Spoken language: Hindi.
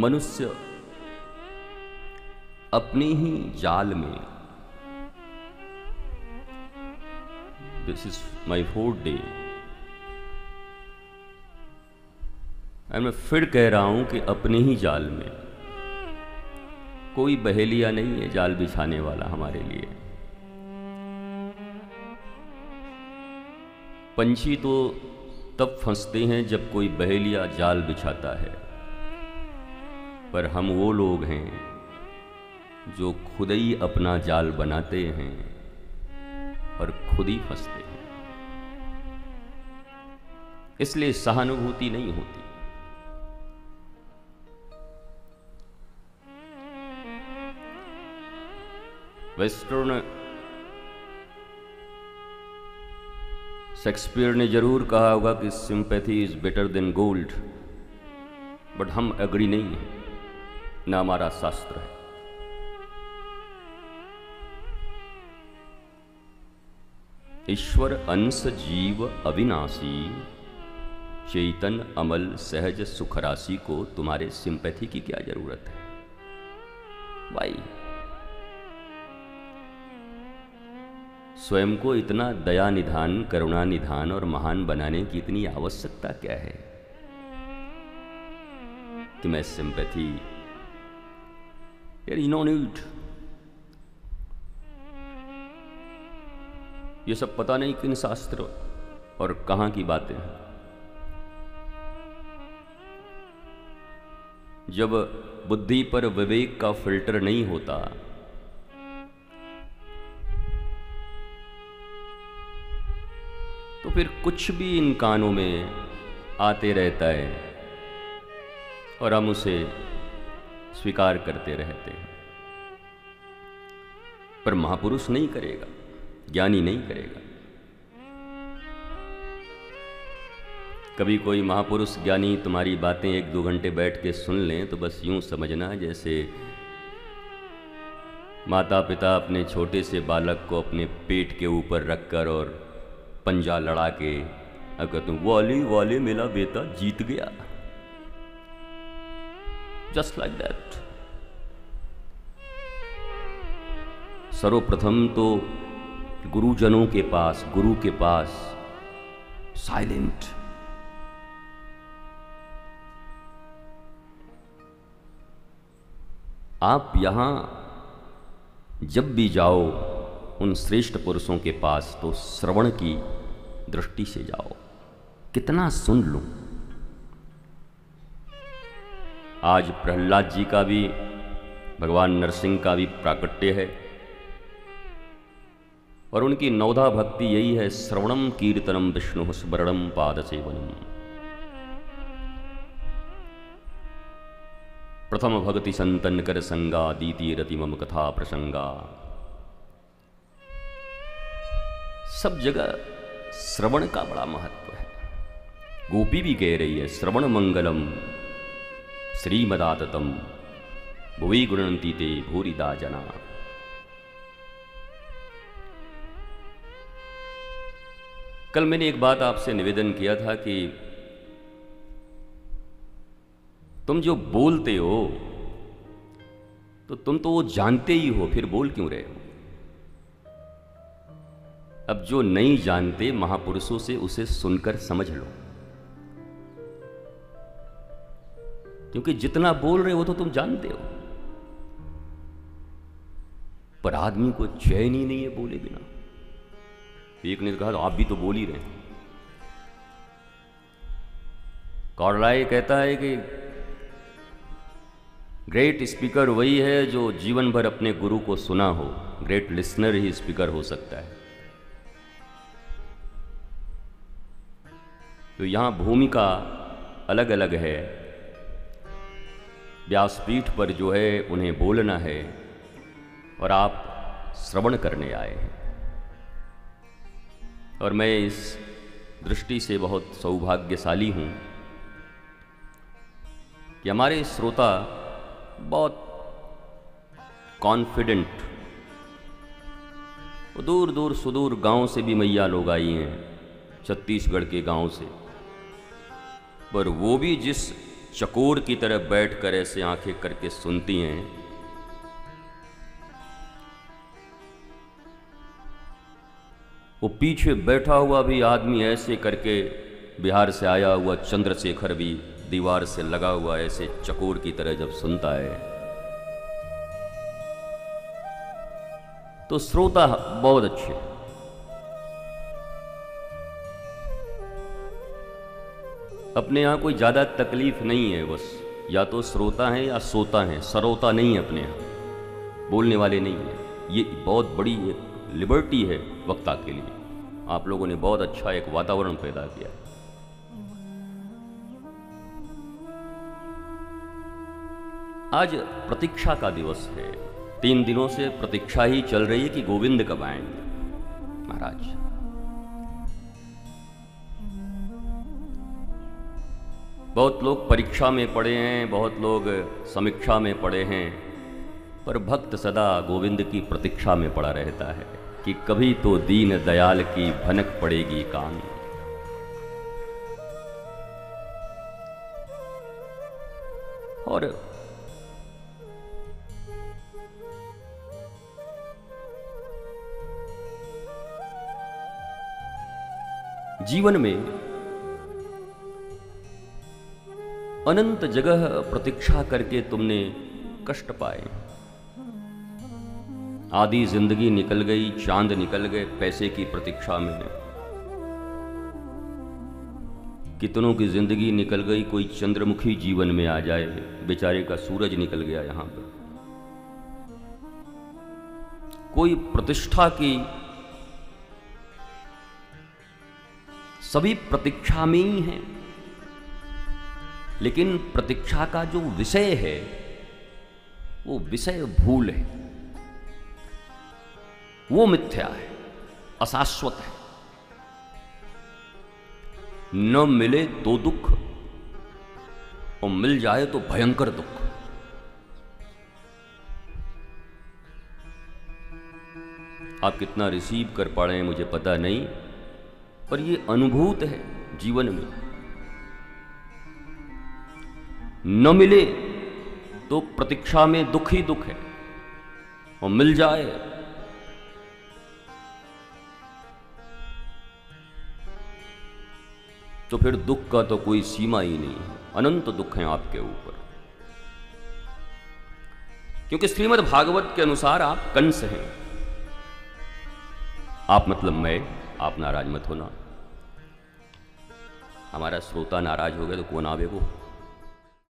मनुष्य अपने ही जाल में, this is my 4th day, मैं फिर कह रहा हूं कि अपने ही जाल में, कोई बहेलिया नहीं है जाल बिछाने वाला हमारे लिए। पंछी तो तब फंसते हैं जब कोई बहेलिया जाल बिछाता है, पर हम वो लोग हैं जो खुद ही अपना जाल बनाते हैं और खुद ही फंसते हैं। इसलिए सहानुभूति नहीं होती। वेस्टर्न शेक्सपियर ने जरूर कहा होगा कि sympathy is better than gold, but हम एग्री नहीं है, ना हमारा शास्त्र है। ईश्वर अंश जीव अविनाशी, चेतन अमल सहज सुखराशि को तुम्हारे सिंपैथी की क्या जरूरत है भाई? स्वयं को इतना दया निधान, करुणा निधान और महान बनाने की इतनी आवश्यकता क्या है कि मैं सिंपैथी, यार नो नीड। ये सब पता नहीं किन शास्त्र और कहां की बातें हैं। जब बुद्धि पर विवेक का फिल्टर नहीं होता तो फिर कुछ भी इन कानों में आते रहता है और हम उसे स्वीकार करते रहते हैं। पर महापुरुष नहीं करेगा, ज्ञानी नहीं करेगा। कभी कोई महापुरुष ज्ञानी तुम्हारी बातें 1-2 घंटे बैठ के सुन लें तो बस यूं समझना जैसे माता पिता अपने छोटे से बालक को अपने पेट के ऊपर रखकर और पंजा लड़ा के अगर तुम वाले वाले मेरा बेटा जीत गया, जस्ट लाइक दैट। सर्वप्रथम तो गुरुजनों के पास, गुरु के पास साइलेंट, आप यहां जब भी जाओ उन श्रेष्ठ पुरुषों के पास तो श्रवण की दृष्टि से जाओ, कितना सुन लूं। आज प्रहलाद जी का भी, भगवान नरसिंह का भी प्राकट्य है और उनकी नवधा भक्ति यही है, श्रवणम कीर्तनम विष्णु स्मरणम पाद सेवनम। प्रथम भक्ति संतन कर संगा, दीति रति मम कथा प्रसंगा। सब जगह श्रवण का बड़ा महत्व है। गोपी भी कह रही है, श्रवण मंगलम श्रीमदाततम भुवि गुणंती ते भूरिदा जना। कल मैंने एक बात आपसे निवेदन किया था कि तुम जो बोलते हो तो तुम तो वो जानते ही हो, फिर बोल क्यों रहे हो? अब जो नहीं जानते महापुरुषों से उसे सुनकर समझ लो, क्योंकि जितना बोल रहे हो तो तुम जानते हो, पर आदमी को चैन ही नहीं है बोले बिना। एक ने कहा तो आप भी तो बोल ही रहे हैं। कार्लाइल कहता है कि ग्रेट स्पीकर वही है जो जीवन भर अपने गुरु को सुना हो, ग्रेट लिसनर ही स्पीकर हो सकता है। तो यहां भूमिका अलग अलग है। व्यासपीठ पर जो है उन्हें बोलना है और आप श्रवण करने आए हैं। और मैं इस दृष्टि से बहुत सौभाग्यशाली हूं कि हमारे श्रोता बहुत कॉन्फिडेंट, दूर दूर सुदूर गांव से भी मैया लोग आई हैं, छत्तीसगढ़ के गांव से, पर वो भी जिस चकोर की तरह बैठकर ऐसे आंखें करके सुनती हैं, वो पीछे बैठा हुआ भी आदमी ऐसे करके, बिहार से आया हुआ चंद्रशेखर भी दीवार से लगा हुआ ऐसे चकोर की तरह जब सुनता है, तो श्रोता बहुत अच्छे। अपने यहां कोई ज्यादा तकलीफ नहीं है, बस या तो श्रोता है या सोता है, सरोता नहीं है अपने यहां, बोलने वाले नहीं है। ये बहुत बड़ी एक लिबर्टी है वक्ता के लिए। आप लोगों ने बहुत अच्छा एक वातावरण पैदा किया। आज प्रतीक्षा का दिवस है। 3 दिनों से प्रतीक्षा ही चल रही है कि गोविंद कब आएंगे महाराज। बहुत लोग परीक्षा में पड़े हैं, बहुत लोग समीक्षा में पड़े हैं, पर भक्त सदा गोविंद की प्रतीक्षा में पड़ा रहता है कि कभी तो दीन दयाल की भनक पड़ेगी कान। और जीवन में अनंत जगह प्रतीक्षा करके तुमने कष्ट पाए। आधी जिंदगी निकल गई, चांद निकल गए पैसे की प्रतीक्षा में। कितनों की जिंदगी निकल गई, कोई चंद्रमुखी जीवन में आ जाए, बेचारे का सूरज निकल गया यहां पर। कोई प्रतिष्ठा की, सभी प्रतीक्षा में ही हैं, लेकिन प्रतीक्षा का जो विषय है वो विषय भूल है, वो मिथ्या है, अशाश्वत है। न मिले तो दुख, और मिल जाए तो भयंकर दुख। आप कितना रिसीव कर पा रहे हैं मुझे पता नहीं, पर ये अनुभूत है जीवन में। न मिले तो प्रतीक्षा में दुख ही दुख है, और मिल जाए तो फिर दुख का तो कोई सीमा ही नहीं है, अनंत दुख है आपके ऊपर। क्योंकि श्रीमद् भागवत के अनुसार आप कंस हैं। आप मतलब मैं, आप नाराज मत होना। हमारा श्रोता नाराज हो गया तो कौन आवे वो।